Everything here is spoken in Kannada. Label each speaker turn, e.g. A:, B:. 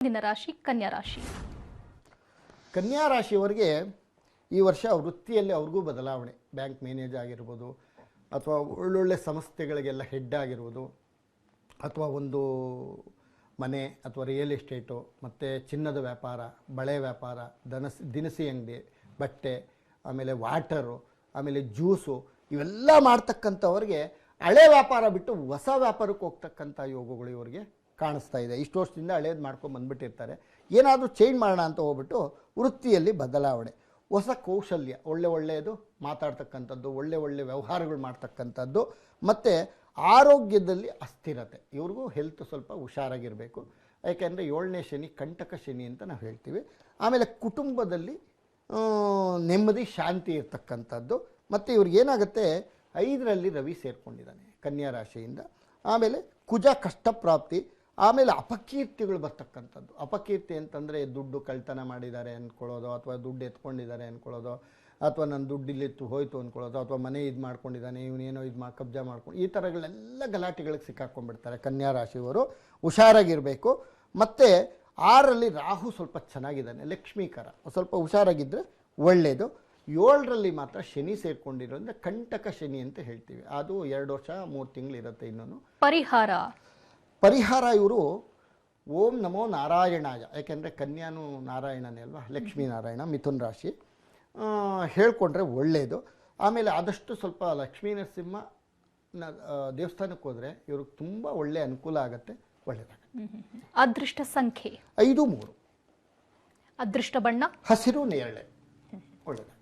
A: ಮುಂದಿನ ರಾಶಿ ಕನ್ಯಾ ರಾಶಿ.
B: ಕನ್ಯಾ ರಾಶಿಯವರಿಗೆ ಈ ವರ್ಷ ವೃತ್ತಿಯಲ್ಲಿ ಅವ್ರಿಗೂ ಬದಲಾವಣೆ. ಬ್ಯಾಂಕ್ ಮ್ಯಾನೇಜರ್ ಆಗಿರ್ಬೋದು, ಅಥವಾ ಒಳ್ಳೊಳ್ಳೆ ಸಂಸ್ಥೆಗಳಿಗೆಲ್ಲ ಹೆಡ್ ಆಗಿರ್ಬೋದು, ಅಥವಾ ಒಂದು ಮನೆ ಅಥವಾ ರಿಯಲ್ ಎಸ್ಟೇಟು, ಮತ್ತು ಚಿನ್ನದ ವ್ಯಾಪಾರ, ಬಳೆ ವ್ಯಾಪಾರ, ದಿನಸಿ ಅಂಗಡಿ, ಬಟ್ಟೆ, ಆಮೇಲೆ ವಾಟರು, ಆಮೇಲೆ ಜ್ಯೂಸು, ಇವೆಲ್ಲ ಮಾಡ್ತಕ್ಕಂಥವ್ರಿಗೆ ಹಳೆ ವ್ಯಾಪಾರ ಬಿಟ್ಟು ಹೊಸ ವ್ಯಾಪಾರಕ್ಕೆ ಹೋಗ್ತಕ್ಕಂಥ ಯೋಗಗಳು ಇವರಿಗೆ ಕಾಣಿಸ್ತಾ ಇದೆ. ಇಷ್ಟು ವರ್ಷದಿಂದ ಹಳೇದು ಮಾಡ್ಕೊಂಡು ಬಂದುಬಿಟ್ಟಿರ್ತಾರೆ, ಏನಾದರೂ ಚೇಂಜ್ ಮಾಡೋಣ ಅಂತ ಹೋಗ್ಬಿಟ್ಟು ವೃತ್ತಿಯಲ್ಲಿ ಬದಲಾವಣೆ, ಹೊಸ ಕೌಶಲ್ಯ, ಒಳ್ಳೆಯದು ಮಾತಾಡ್ತಕ್ಕಂಥದ್ದು, ಒಳ್ಳೆ ವ್ಯವಹಾರಗಳು ಮಾಡ್ತಕ್ಕಂಥದ್ದು, ಮತ್ತು ಆರೋಗ್ಯದಲ್ಲಿ ಅಸ್ಥಿರತೆ. ಇವ್ರಿಗೂ ಹೆಲ್ತ್ ಸ್ವಲ್ಪ ಹುಷಾರಾಗಿರಬೇಕು. ಯಾಕೆಂದರೆ 7ನೇ ಶನಿ ಕಂಟಕ ಶನಿ ಅಂತ ನಾವು ಹೇಳ್ತೀವಿ. ಆಮೇಲೆ ಕುಟುಂಬದಲ್ಲಿ ನೆಮ್ಮದಿ ಶಾಂತಿ ಇರ್ತಕ್ಕಂಥದ್ದು. ಮತ್ತು ಇವ್ರಿಗೇನಾಗುತ್ತೆ, 5ರಲ್ಲಿ ರವಿ ಸೇರಿಕೊಂಡಿದ್ದಾನೆ ಕನ್ಯಾ ರಾಶಿಯಿಂದ. ಆಮೇಲೆ ಕುಜ ಕಷ್ಟಪ್ರಾಪ್ತಿ, ಆಮೇಲೆ ಅಪಕೀರ್ತಿಗಳು ಬರ್ತಕ್ಕಂಥದ್ದು. ಅಪಕೀರ್ತಿ ಅಂತಂದರೆ ದುಡ್ಡು ಕಳ್ತನ ಮಾಡಿದ್ದಾರೆ ಅಂದ್ಕೊಳ್ಳೋದು, ಅಥವಾ ದುಡ್ಡು ಎತ್ಕೊಂಡಿದ್ದಾರೆ ಅಂದ್ಕೊಳ್ಳೋದು, ಅಥವಾ ನನ್ನ ದುಡ್ಡು ಇಲ್ಲಿತ್ತು ಹೋಯ್ತು ಅಂದ್ಕೊಳ್ಳೋದು, ಅಥವಾ ಮನೆ ಇದು ಮಾಡ್ಕೊಂಡಿದ್ದಾನೆ, ಇವನೇನೋ ಕಬ್ಜಾ ಮಾಡ್ಕೊಂಡು, ಈ ಥರಗಳೆಲ್ಲ ಗಲಾಟೆಗಳಿಗೆ ಸಿಕ್ಕಾಕೊಂಡ್ಬಿಡ್ತಾರೆ ಕನ್ಯಾ ರಾಶಿಯವರು. ಹುಷಾರಾಗಿರಬೇಕು. ಮತ್ತು 6ರಲ್ಲಿ ರಾಹು ಸ್ವಲ್ಪ ಚೆನ್ನಾಗಿದ್ದಾನೆ, ಲಕ್ಷ್ಮೀಕರ, ಸ್ವಲ್ಪ ಹುಷಾರಾಗಿದ್ದರೆ ಒಳ್ಳೆಯದು. 7ರಲ್ಲಿ ಮಾತ್ರ ಶನಿ ಸೇರಿಕೊಂಡಿರೋದ್ರಿಂದ ಕಂಟಕ ಶನಿ ಅಂತ ಹೇಳ್ತೀವಿ. ಅದು 2 ವರ್ಷ 3 ತಿಂಗಳಿರುತ್ತೆ. ಇನ್ನೊಂದು ಪರಿಹಾರ ಇವರು ಓಂ ನಮೋ ನಾರಾಯಣಾಯ, ಯಾಕೆಂದರೆ ಕನ್ಯಾನು ನಾರಾಯಣನೇ ಅಲ್ವಾ, ಲಕ್ಷ್ಮೀ ನಾರಾಯಣ, ಮಿಥುನ್ ರಾಶಿ ಹೇಳ್ಕೊಂಡ್ರೆ ಒಳ್ಳೆಯದು. ಆಮೇಲೆ ಆದಷ್ಟು ಸ್ವಲ್ಪ ಲಕ್ಷ್ಮೀ ನರಸಿಂಹ ದೇವಸ್ಥಾನಕ್ಕೆ ಹೋದರೆ ಇವ್ರಿಗೆ ತುಂಬ ಒಳ್ಳೆಯ ಅನುಕೂಲ ಆಗುತ್ತೆ, ಒಳ್ಳೆಯದಾಗುತ್ತೆ.
A: ಅದೃಷ್ಟ ಸಂಖ್ಯೆ
B: 5, 3.
A: ಅದೃಷ್ಟ ಬಣ್ಣ
B: ಹಸಿರು ನೇರಳೆ, ಒಳ್ಳೆಯದು.